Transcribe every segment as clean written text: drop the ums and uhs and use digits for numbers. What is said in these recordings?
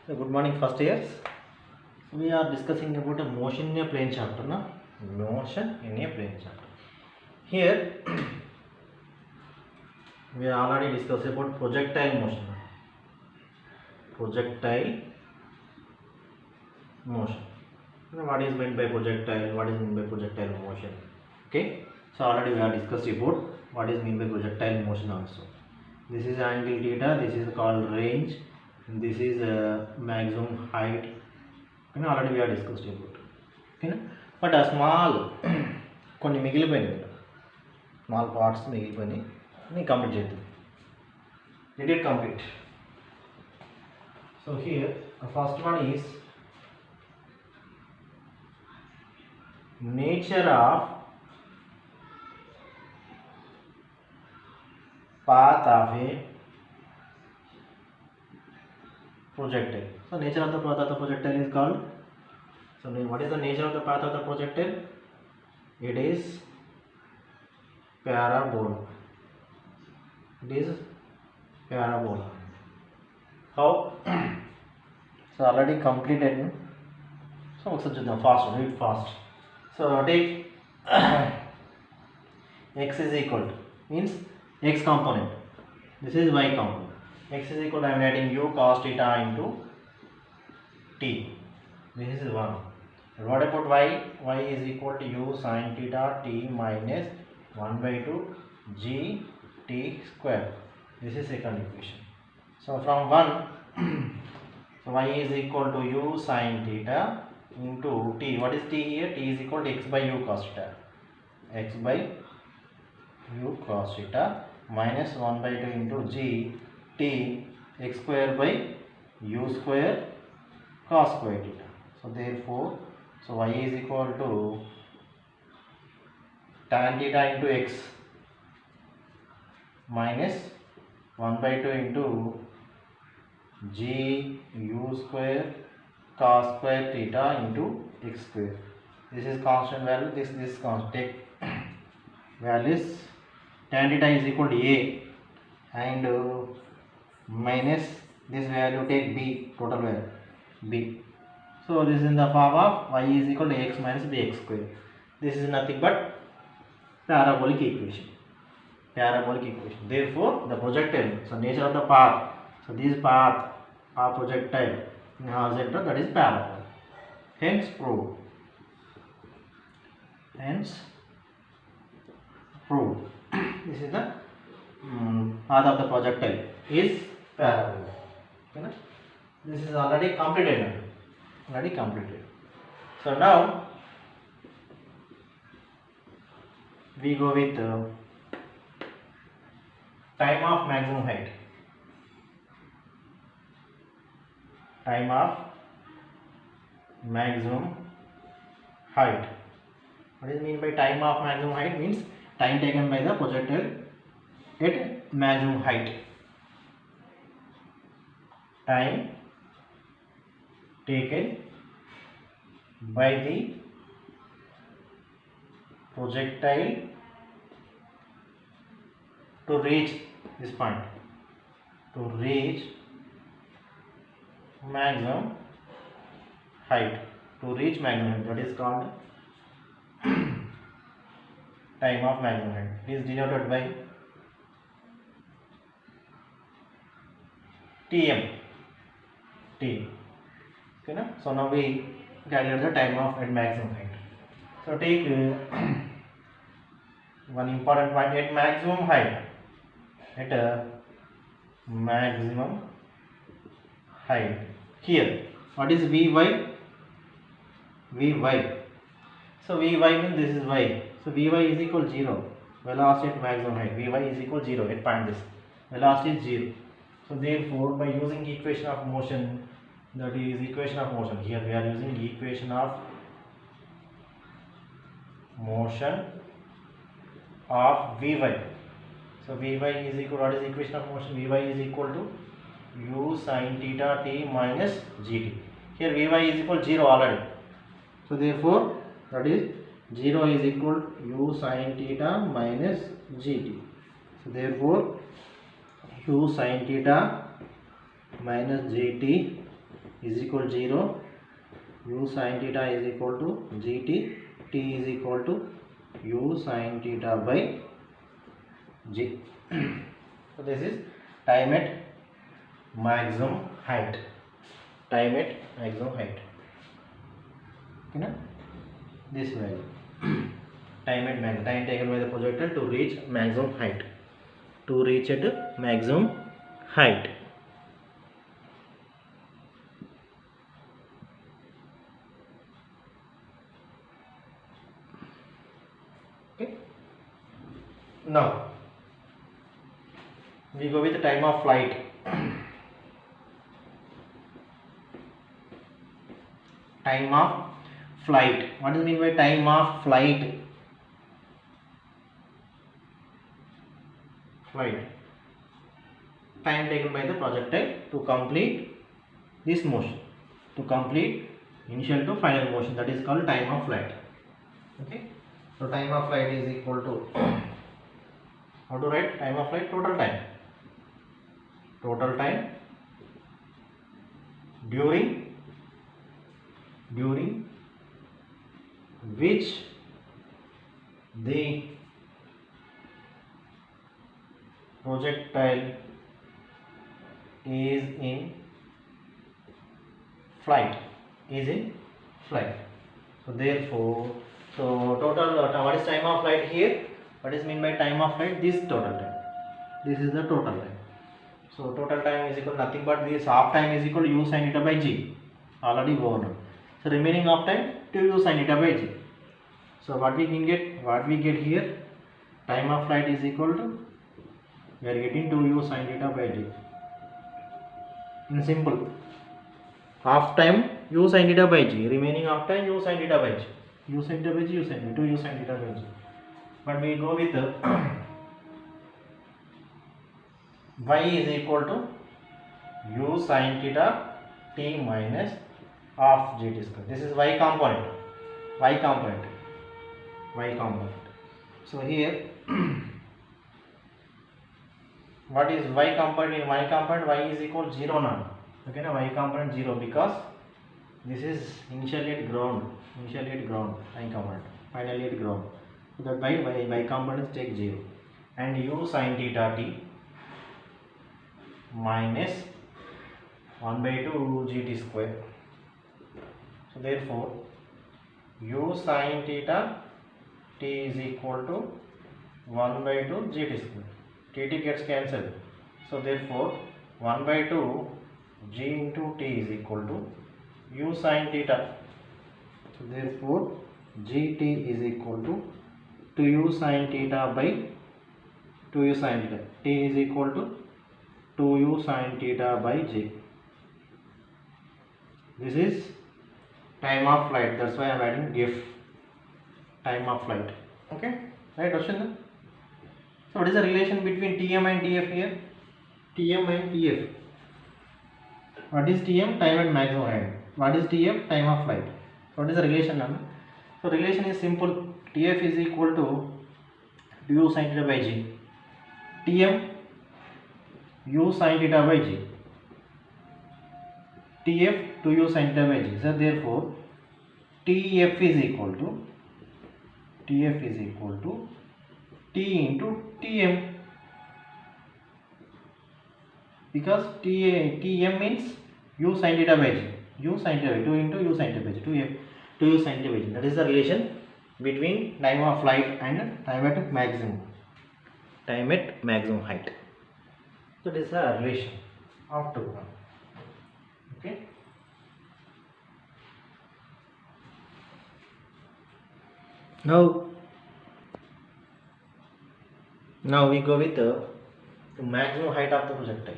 Good morning, first years. We are discussing about a motion in a plane chapter. Na? Motion in a plane chapter. Here, we already discussed about projectile motion. Projectile motion. What is meant by projectile? What is meant by projectile motion? Okay. So already we have discussed about what is meant by projectile motion also. This is angle theta. This is called range. This is maximum height. Already we have discussed about. Okay. But a small కొన్ని మిగిలిపోయినాయి small parts మిగిలిపోయినాయి నేను complete చేద్దాం. Let it complete. So here the first one is nature of path of a projectile. So nature of the path of the projectile is called. So what is the nature of the path of the projectile? It is parabola. It is parabola. How? So already completed. So fast, read fast. So take x is equal to means x component. This is y component. X is equal to I am writing u cos theta into t. This is 1. And what about y? Y is equal to u sin theta t minus 1 by 2 g t square. This is second equation. So from 1, so y is equal to u sin theta into t. What is t here? T is equal to x by u cos theta. X by u cos theta minus 1 by 2 into g t x square by u square cos square theta. So therefore, so y is equal to tan theta into x minus 1 by 2 into g u square cos square theta into x square. This is constant value. This is constant. Take values. Tan theta is equal to a and minus this value, take b, total value b. So this is in the form of y is equal to x minus bx square. This is nothing but parabolic equation. Parabolic equation. Therefore, the projectile. So nature of the path. So this path of projectile in horizontal, that is parabola. Hence proved. Hence proved. This is the path of the projectile is parabola. Okay, this is already completed. Already completed. So now we go with time of maximum height. Time of maximum height. What is mean by time of maximum height? Means time taken by the projectile at maximum height. Time taken by the projectile to reach this point, to reach maximum height, that is called time of maximum height. It is denoted by tm. T. Okay, na? So now we calculate the time of at maximum height. So take one important point at maximum height. At maximum height. Here, what is Vy? Vy. So Vy means this is y. So Vy is equal to 0. Velocity at maximum height. Vy is equal to 0 at point this. Velocity is 0. So therefore, by using equation of motion, that is equation of motion. Here we are using equation of motion of Vy. So Vy is equal, what is equation of motion? Vy is equal to u sin theta t minus gt. Here Vy is equal to 0 already. So therefore, that is 0 is equal to u sin theta minus gt. So therefore, u sin theta minus gt is equal to 0, u sin theta is equal to gt, t is equal to u sin theta by g. So this is time at maximum height. Time at maximum height. Okay, na? This value. Time at maximum, time taken by the projectile to reach maximum height. To reach at maximum height. Okay. Now we go with the time of flight. Time of flight. What does it mean by time of flight? Flight. Time taken by the projectile to complete this motion. To complete initial to final motion. That is called time of flight. Okay. So time of flight is equal to, how to write time of flight? Total time. Total time during which the projectile is in flight. So therefore, total what is time of flight here? What is mean by time of flight? This total time. This is the total time. So total time is equal to nothing but this half time is equal to u sin theta by g. Already over. So remaining half time 2u sin theta by g. So what we get here, time of flight is equal to, we are getting 2u sin theta by g. In simple, half time u sin theta by g, remaining half time u sin theta by g. U sin theta by g, 2u sin theta by g. But we go with y is equal to u sin theta t minus half gt square. This is y component. So here what is y component? In y component, y is equal to 0 now. Okay, now y component 0 because this is initially at ground, y component, finally at ground. So that by y components take 0 and u sin theta t minus 1 by 2 gt square. So therefore u sin theta t is equal to 1 by 2 gt square. Tt gets cancelled. So therefore 1 by 2 g into t is equal to u sin theta. So therefore gt is equal to 2u sin theta by 2u sin theta. T is equal to 2u sin theta by j. This is time of flight. That's why I am adding GIF. Time of flight. Okay, right, Roshan? So what is the relation between Tm and Tf here? Tm and Tf. What is Tm? Time at maximum height. What is Tf? Time of flight. So what is the relation now? So relation is simple. Tf is equal to u sin theta by g. Tm u sin theta by g. Tf to u sin theta by g. So therefore Tf is equal to t into Tm, because Tm means u sin theta by g. U sin theta by 2 into u sin theta by g. 2u sin theta by g. That is the relation between time of flight and time at maximum height. So this is the relation of two. Okay. Now we go with the maximum height of the projectile.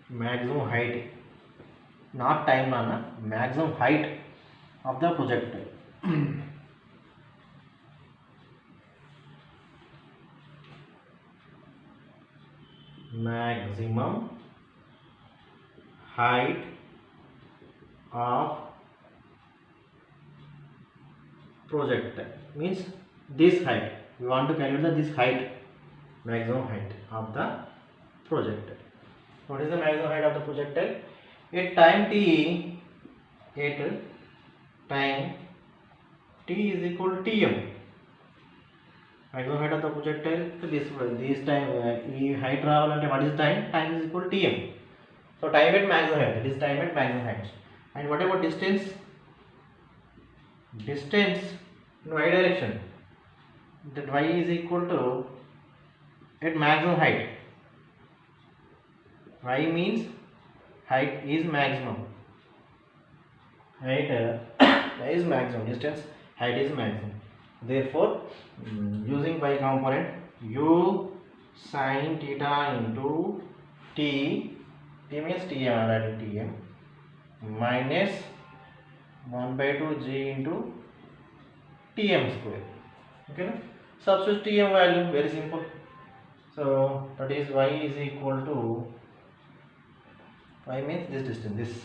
Maximum height, not time, Nana. Maximum height of the projectile. Maximum height of projectile means this height. We want to calculate this height, maximum height of the projectile. What is the maximum height of the projectile? at time t, at time t is equal to tm, maximum height of the projectile. So this time height travel and what is time? Time is equal to tm. So time at maximum height, that is time at maximum height. And what about distance? Distance in y direction, that y is equal to at maximum height. Y means height is maximum. Height is maximum. Distance, height is maximum. Therefore, using y component, u sin theta into t, t means tm, I am writing tm, minus 1 by 2 g into tm square. Okay, no? Substitute tm value, very simple. So that is y is equal to, y means this distance,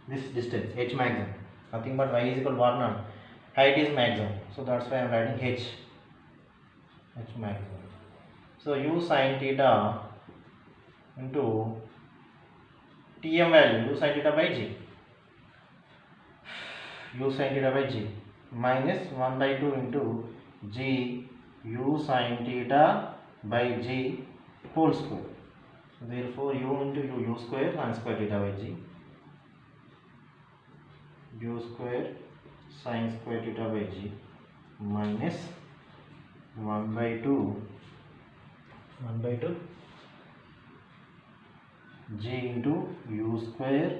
this distance, h maximum, nothing but y is equal to what now? Height is maximum, so that's why I am writing h maximum. So u sin theta into tm value, u sin theta by g, u sin theta by g, minus 1 by 2 into g u sin theta by g whole square. So therefore u into u square sin square theta by g, u square sin square theta by g, minus 1 by 2 g into u square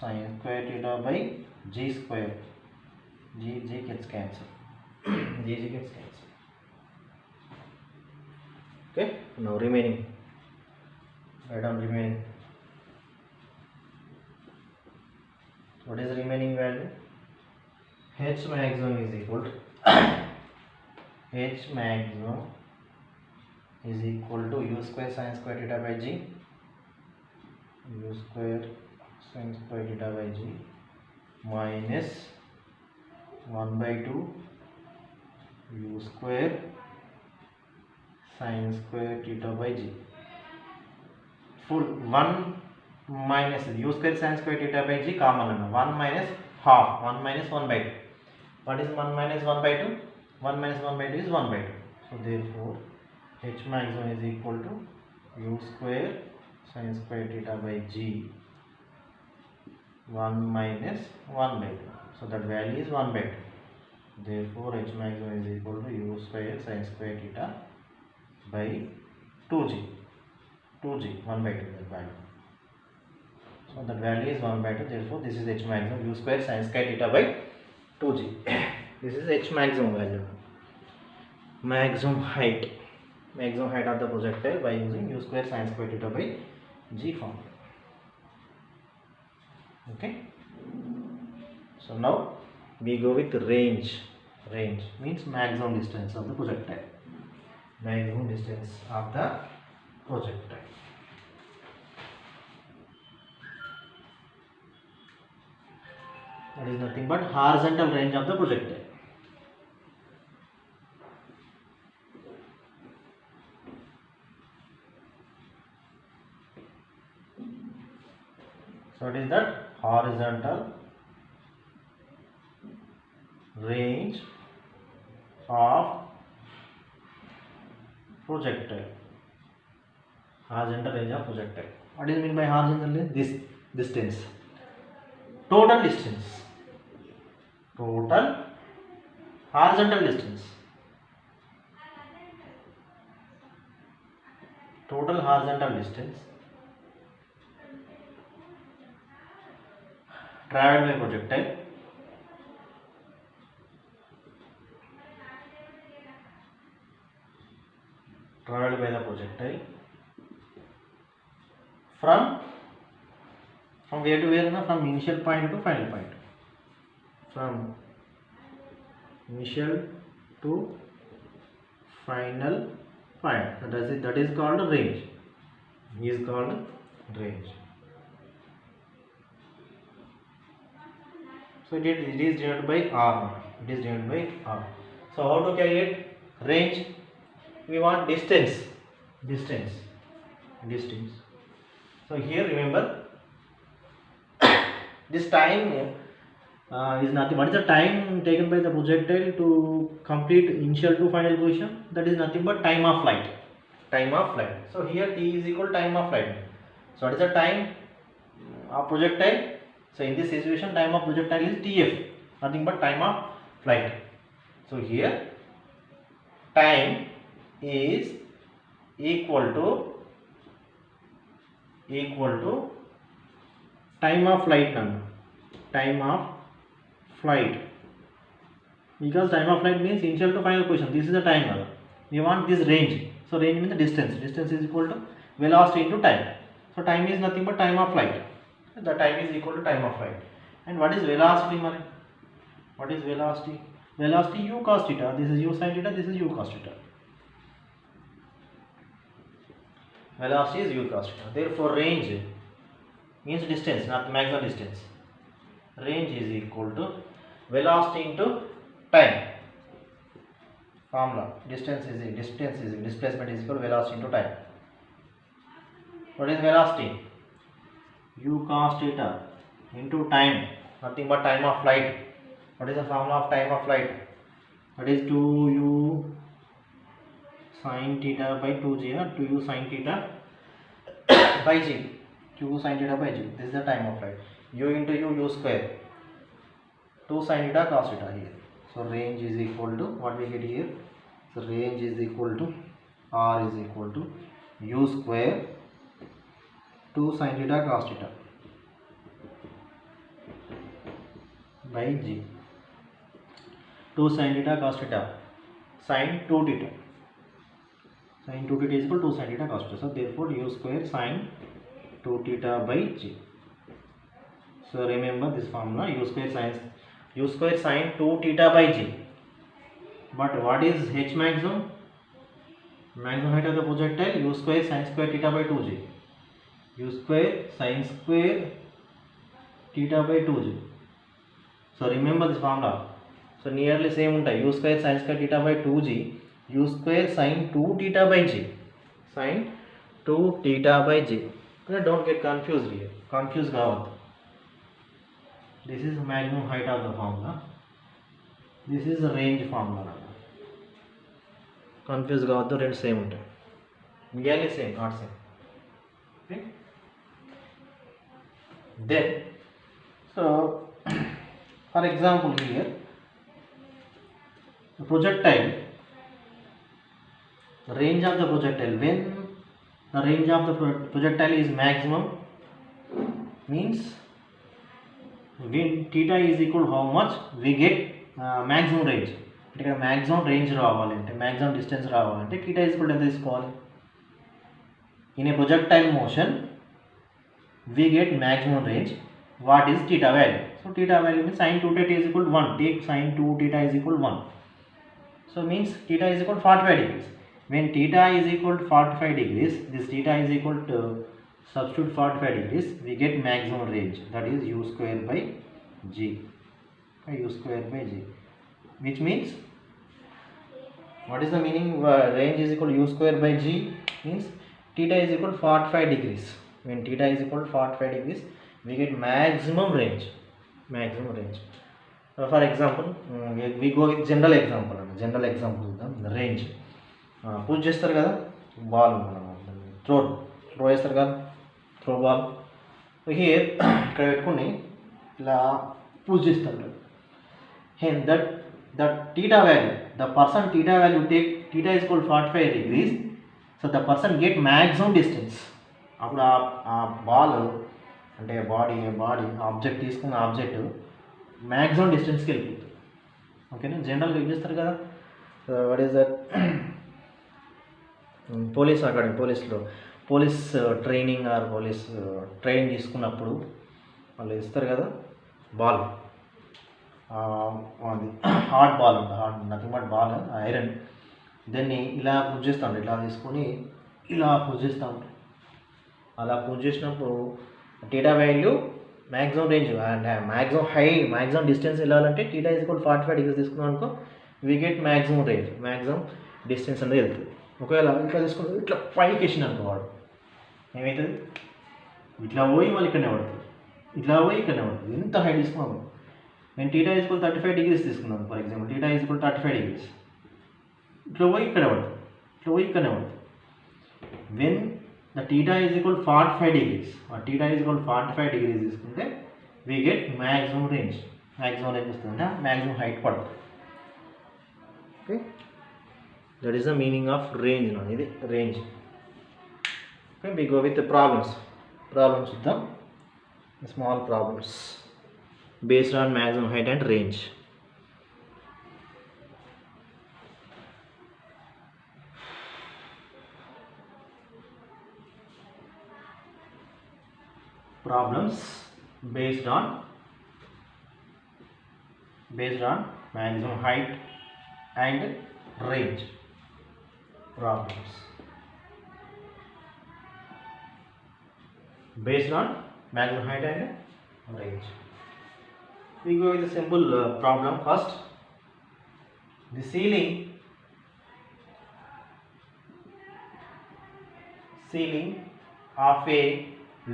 sin square theta by g square, g gets cancelled, g gets cancelled. Okay, now remaining, write down remaining. What is the remaining value? H maximum is equal to H maximum is equal to u square sin square theta by g, u square sin square theta by g, minus 1 by 2 u square sin square theta by g, full 1 minus u square sin square theta by g common, 1 minus half, 1 minus 1 by 2. What is 1 minus 1 by 2? 1 minus 1 by 2 is 1 by 2. So therefore h maximum is equal to u square sin square theta by g 1 minus 1 by 2. So that value is 1 by 2. Therefore h maximum is equal to u square sin square theta by 2g, 1 by 2 that value. So that value is 1 by 2. Therefore this is h maximum, u square sin square theta by 2g. This is h maximum value. Maximum height of the projectile by using u square sin square theta by g formula. Okay. So now we go with range. Range means maximum distance of the projectile. Maximum distance of the projectile. That is nothing but horizontal range of the projectile. So what is that? Horizontal range of projectile. Horizontal range of projectile. What is meant by horizontal range? This distance. Total distance. Total horizontal distance. Total horizontal distance traveled by projectile traveled by the projectile from where to where? From initial point to final point. From initial to final point. So that is called range. Is called range. So it is denoted by r. It is denoted by r. So how to calculate range? We want distance. So here remember This time is nothing. What is the time taken by the projectile to complete initial to final position? That is nothing but time of flight. Time of flight. So here t is equal to time of flight. So what is the time of projectile? So in this situation, time of projectile is tf, nothing but time of flight. So here time is equal to time of flight number. Time of flight, because time of flight means initial to final position. This is the time. We want this range. So range means the distance. Distance is equal to velocity into time. So time is nothing but time of flight. The time is equal to time of flight. And what is velocity, Mari? What is velocity? Velocity u cos theta. This is u sin theta. This is u cos theta. Velocity is u cos theta. Therefore, range means distance, not maximum distance. Range is equal to velocity into time. Formula: displacement is equal to velocity into time. What is velocity? U cos theta into time, nothing but time of flight. What is the formula of time of flight? That is 2u sin theta by 2g, or 2u sin theta by g. 2u sin theta by g. This is the time of flight. U into u square. 2 sin theta cos theta here. So range is equal to what we get here. So range is equal to r is equal to u square 2 sin theta cos theta by g. 2 sin theta cos theta, sin 2 theta. Sin 2 theta is equal to 2 sin theta cos theta. So therefore u square sin 2 theta by g. So remember this formula: u square sin 2 theta by g. But what is h maximum? Maximum height of the projectile: u square sin square theta by 2g. U square sin square theta by 2g. So remember this formula. So nearly same untai. U square sin square theta by 2g. U square sin 2 theta by g. Sin 2 theta by g. Don't get confused here. Confused kaavaddu. This is maximum height of the formula. This is the range formula. Confused kaavaddu. Rendu same untai. Nearly same, not same. Okay. Then, so for example here, the projectile, the range of the projectile, when the range of the projectile is maximum, means when theta is equal to how much we get maximum range. అంటే maximum range రావాలంటే, maximum distance రావాలంటే theta is equal to ఎంత తీసుకోవాలి? In a projectile motion, we get maximum range. What is theta value? So theta value means sin 2 theta is equal to 1. Take sin 2 theta is equal to 1. So means theta is equal to 45 degrees. When theta is equal to 45 degrees, this theta is equal to, substitute 45 degrees, we get maximum range. That is u square by g. Okay, u square by g. Which means, what is the meaning? Range is equal to u square by g means theta is equal to 45 degrees. When theta is equal to 45 degrees, we get maximum range. Maximum range. For example, we go with general example. General example, the range. Push చేస్తారు కదా, ball throw చేస్తారు కదా, throw ball. Here ఇక్కడ పెట్టుకుని ఇలా push చేస్తారు. And that theta value, the person theta value take theta is equal to 45 degrees. So the person get maximum distance. అప్పుడు ఆ బాల్ అంటే బాడీ ఆబ్జెక్ట్ తీసుకున్న ఆబ్జెక్ట్ మ్యాక్సిమం డిస్టెన్స్కి వెళ్ళిపోతుంది. ఓకేనా, జనరల్గా ఏం చేస్తారు కదా, what is that, police academy, police training or police training తీసుకున్నప్పుడు వాళ్ళు ఇస్తారు కదా బాల్, అది హార్డ్ బాల్ ఉంటుంది, hard nothing but ball iron. దాన్ని ఇలా పుష్ చేస్తూ ఉంటారు, ఇలా తీసుకొని ఇలా పుష్ చేస్తూ ఉంటారు. అలా పుష్ చేసినప్పుడు theta value maximum range and maximum distance వెళ్ళాలంటే టీటా ఈజ్ ఈక్వల్ 45 డిగ్రీస్ తీసుకున్నాం అనుకో, we get maximum range, maximum distance అనేది వెళ్తుంది. ఒకవేళ ఇట్లా తీసుకుంటే ఇట్లా పైకి వేసిన అనుకో వాడు ఏమవుతుంది, ఇట్లా పోయి మళ్ళీ ఇక్కడనే పడుతుంది. ఇట్లా పోయి ఇక్కడ పడుతుంది. ఎంత హైట్ తీసుకున్నాము నేను θ ఈక్వల్ 35 డిగ్రీస్ తీసుకున్నాను ఫర్ ఎగ్జాంపుల్ θ ఈక్వల్ 35 డిగ్రీస్ ఇట్లా పోయి ఇక్కడ పడుతుంది, ఇట్లా పోయి ఇక్కడనే పడుతుంది. When the θ is equal 45 degrees θ is equal 45 degrees తీసుకుంటే we get maximum range. Maximum range వస్తుందంటే మ్యాక్సిమం హైట్ పడుతుంది. Okay, that is the meaning of range. ఇది range. Okay, we go with the problems చూద్దాం. Small problems based on maximum height and range. Problems based on maximum height and range. Problems based on maximum height and range. We go with a simple problem first. The ceiling of a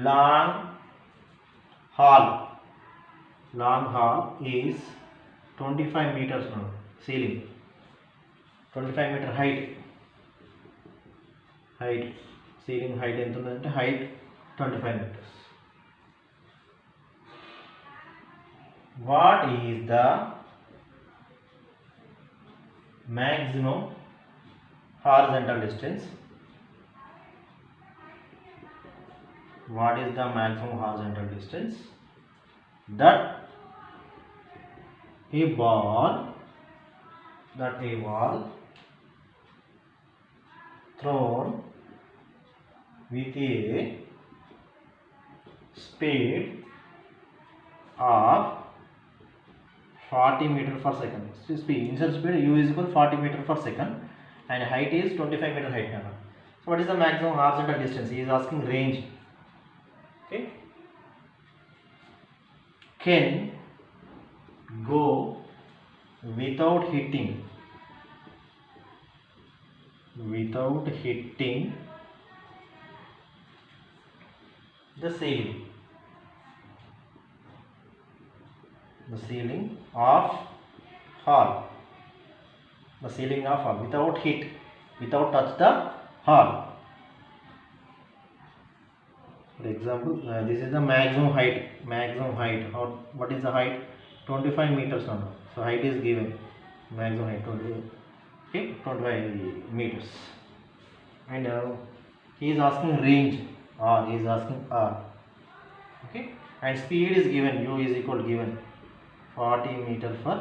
long hall is 25 meters now. Ceiling 25 meter height. Ceiling height ఎంత ఉందంటే height 25 meters. What is the maximum horizontal distance? What is the maximum horizontal distance that a ball thrown with a speed of 40 meter per second. Initial speed u is equal 40 meter per second and height is 25 meter height. So what is the maximum horizontal distance? He is asking range. Okay, can go without hitting the ceiling of hall, without touch the hall. For example, this is the maximum height. Or what is the height? 25 meters now. So height is given, maximum height 25 meters. And he is asking range, R. Okay, and speed is given, u is equal given 40 meter per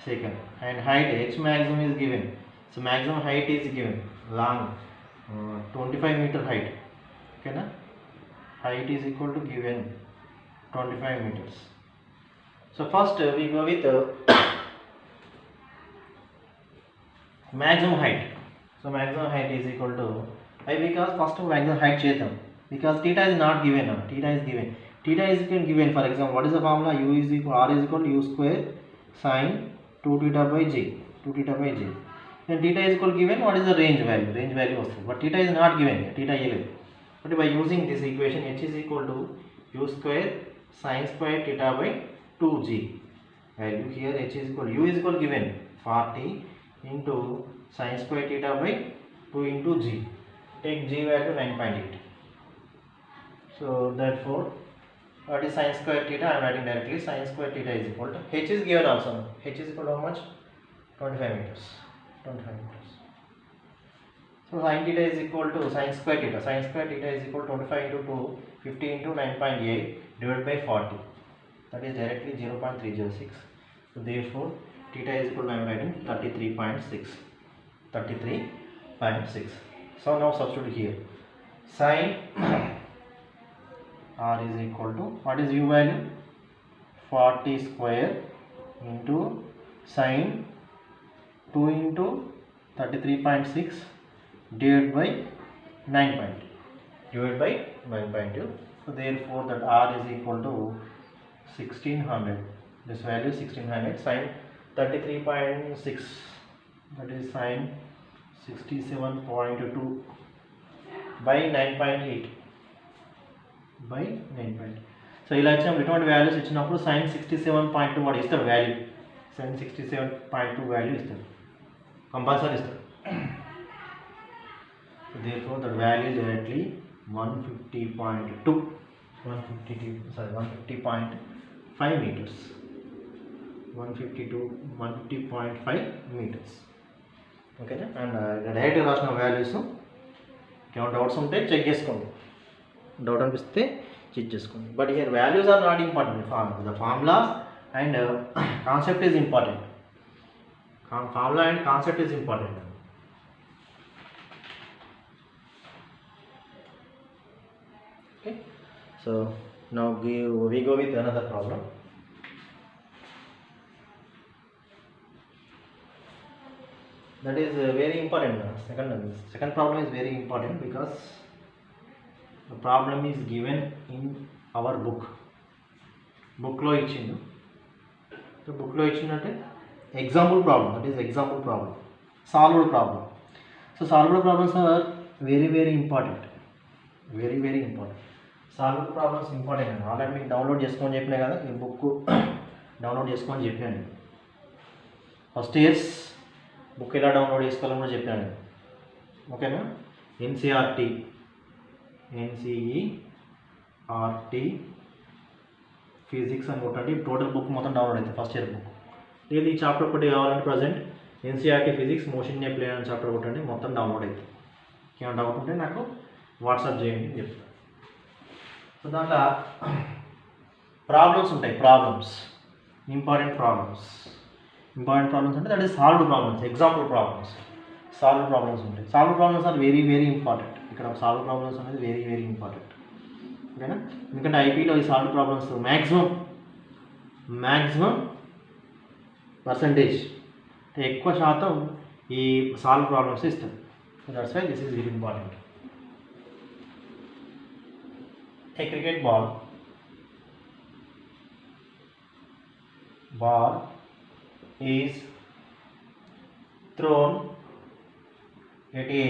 second, and height h maximum is given. So maximum height is given, long 25 meter height. Okay na, height is equal to given 25 meters. So first we go with maximum height. So maximum height is equal to because first maximum height cheddam, because theta is not given now. Theta is given. For example, what is the formula? U is equal, R is equal to u square sin 2 theta by j. Then theta is equal given. What is the range value also? But theta is not given. Theta 11. But by using this equation, h is equal to u square sin square theta by 2g. Value here h is equal, u is equal given 40 into sin square theta by 2 into g. Take g value 9.8. So therefore, what is sin square theta? I am writing directly. Sin square theta is equal to, h is given also. H is equal to how much? 25 meters. So sin theta is equal to sin square theta. Sin square theta is equal to 25 into 2, 50 into 9.8 divided by 40. That is directly 0.306. So therefore, theta is equal to, I am writing 33.6. So now substitute here. Sin R is equal to, what is u value? 40 square into sin 2 into 33.6 divided by 9.2. So therefore that R is equal to 1600. This value 1600. Sin 33.6, that is sin 67.2 by 9.8. So ఇలా ఇచ్చినప్పుడు ఇటువంటి values ఇచ్చినప్పుడు sin 67.2 వాడు ఇస్తాడు value, sin 67.2 value ఇస్తాడు, compulsory ఇస్తాడు. So therefore the value is directly 150.2 150.5 meters, 150.5 meters. ఓకేనా. And డైరెక్ట్గా రాసిన వాల్యూస్ ఏమైనా డౌట్స్ ఉంటే చెక్ చేసుకోండి, డౌట్ అనిపిస్తే చెక్ చేసుకోండి. But here values are not important, the formulas and concept is important, formula and concept is important. Okay, so now we go with another problem. That is very important. Second problem is very important because the problem is given in our book లో ఇచ్చిండు. So బుక్లో ఇచ్చిందంటే example problem, that is example problem, solved problem. So solved problems are very important, very important. Solved problems important అండి. Already మీకు download చేసుకోమని చెప్పినా కదా, ఈ బుక్ డౌన్లోడ్ చేసుకోమని చెప్పాను. ఫస్ట్ ఇయర్స్ బుక్ ఎలా డౌన్లోడ్ చేసుకోవాలని కూడా చెప్పాను. ఓకేనా. ఎన్సీఆర్టీ ఫిజిక్స్ అని కొట్టండి, టోటల్ బుక్ మొత్తం డౌన్లోడ్ అవుతుంది, ఫస్ట్ ఇయర్ బుక్. లేదు ఈ చాప్టర్ ఒకటి కావాలంటే present NCERT physics motion in a plane అని చాప్టర్ కొట్టండి, మొత్తం డౌన్లోడ్ అవుతుంది. ఏమైనా డౌట్ ఉంటే నాకు వాట్సాప్ చేయండి అని చెప్తాను. సో దాంట్లో ప్రాబ్లమ్స్ ఉంటాయి, ఇంపార్టెంట్ ప్రాబ్లమ్స్ అంటే that is solved problems, example problems, solved problems ఉంటాయి. Solved problems are very important. ఇక్కడ సాల్వ్డ్ ప్రాబ్లమ్స్ అనేది వెరీ ఇంపార్టెంట్. ఓకేనా. ఎందుకంటే ఐపీలో ఈ సాల్వ్డ్ ప్రాబ్లమ్స్ మ్యాక్సిమం పర్సంటేజ్ ఎక్కువ శాతం ఈ సాల్వ్ ప్రాబ్లమ్స్ ఇస్తారు. So that's why this is very important. A cricket ball is thrown at a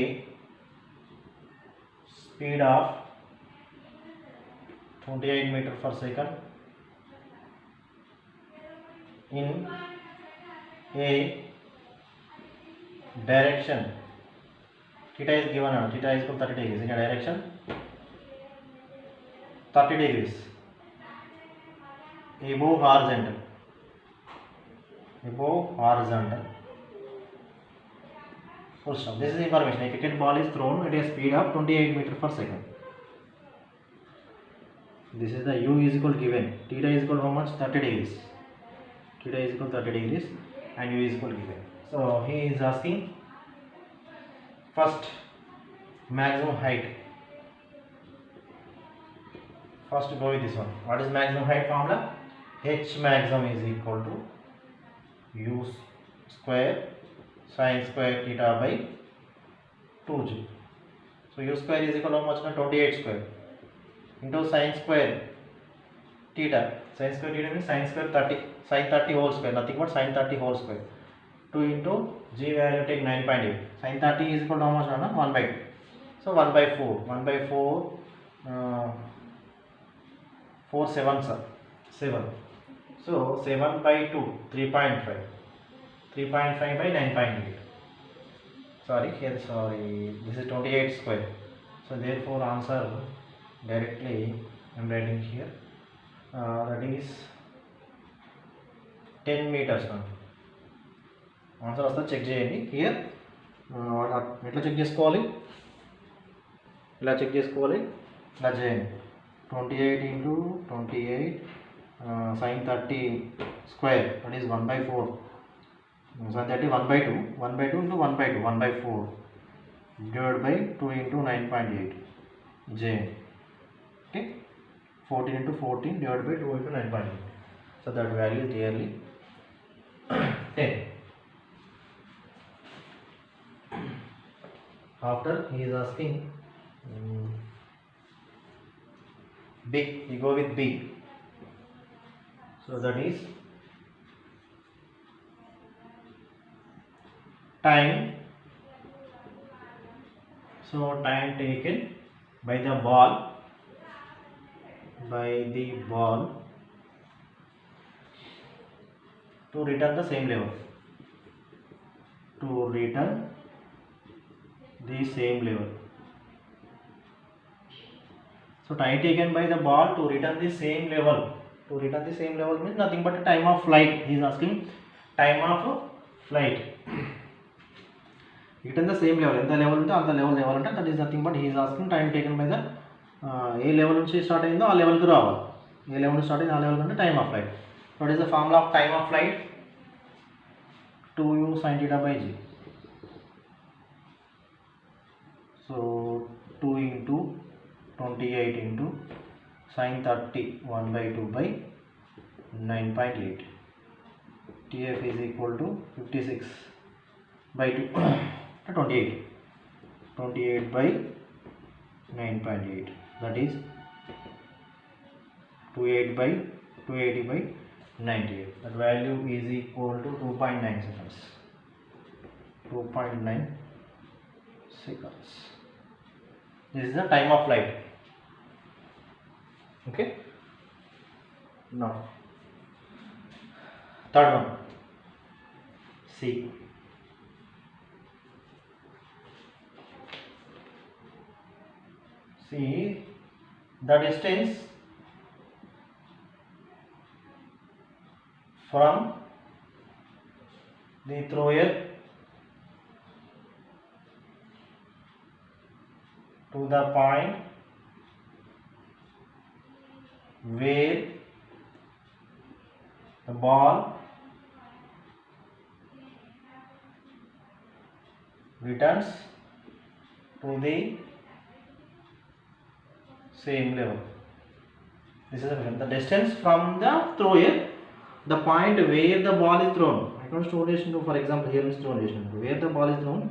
speed of 28 meters per second in a direction. Theta is given now. Theta is equal to 30 degrees in a direction 30 degrees above horizontal. Full stop. This is information. A cricket ball is thrown at a speed of 28 meters per second. This is the u is equal given. Theta is equal to how much? 30 degrees. Theta is equal to 30 degrees and u is equal given. So he is asking first maximum height. First go with this one. What is maximum height formula? H maximum is equal to u square sin square theta by 2g. So u square is equal to how much? 28 square into sin square theta. Sin square theta means sin square 30, sin 30 whole square, nothing but sin 30 whole square. 2 into g value take 9.8. Sin 30 is equal to how much? 1/2. So 1/4. 1/4 4 7s are 7. So 7/2 3.5. 3.5 by 9.8. Sorry, this is 28 square. So therefore answer directly I am writing here, that is 10 meters. Answer వస్తే check చేయండి. Here ఎట్లా check చేసుకోవాలి, ఇలా check చేసుకోవాలి, ఇలా చేయండి. 28 into 28 sin 30 square, that is 1/4. Sin 30 1/2 into 1/2 1/4 divided by 2 into 9.8 j. Okay, 14 into 14 divided by 2 into 9.8. So that value is clearly 10. After he is asking B, we go with B. So that is time. So time taken by the ball by the ball to return the same level. To return the same level. So time taken by the ball to return the same level. To return the same level means nothing but time of flight. He is asking time of flight. Return the same level. ఎంత level ఉంటే అంత level అంటే that is nothing but he is asking time taken by the A level నుంచి start అయిందో ఆ level కి రావాలి. ఏ level నుంచి స్టార్ట్ అయిందో ఆ level అంటే time of flight. What is the formula of time of flight? 2u sin theta by g. So 2 into 28 into sin 30 1 by 2 by 9.8. TF is equal to 56 by 2 28 by 9.8, that is 280 by 98. That value is equal to 2.9 seconds. 2.9 seconds. This is the time of flight. Okay. Now third one, C. See the distance from the thrower to the point where the ball returns to the same level. This is the distance from the thrower, the point where the ball is thrown. I can relation to, for example, here is relation to where the ball is thrown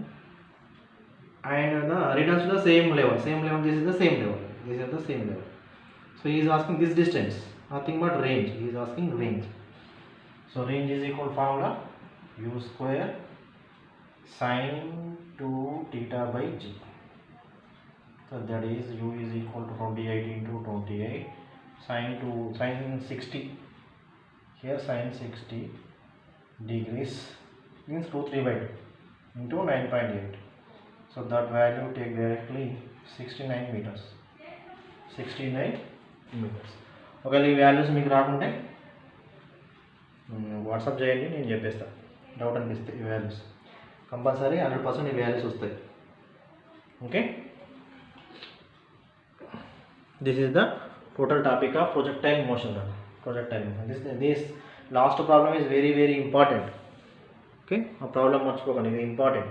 and the returns to the same level. Same level. This is the same level. This is the same level. So he is asking this distance, nothing but range. He is asking range. So range is equal formula u square sin 2 theta by g. So that is u is equal to 28 into 28 sin 60. Here sin 60 degrees means 2 3 by 2 into 9.8. So that value take directly 69 meters. 69 meters. ఒకవేళ ఈ values మీకు రాకుంటే WhatsApp చేయండి, నేను చెప్పేస్తాను. Doubt అనిపిస్తే ఈ values compulsory 100% ఈ వాల్యూస్ వస్తాయి. Okay, this is the total topic of projectile motion. This last problem is very important. Okay, a problem much spoken is important.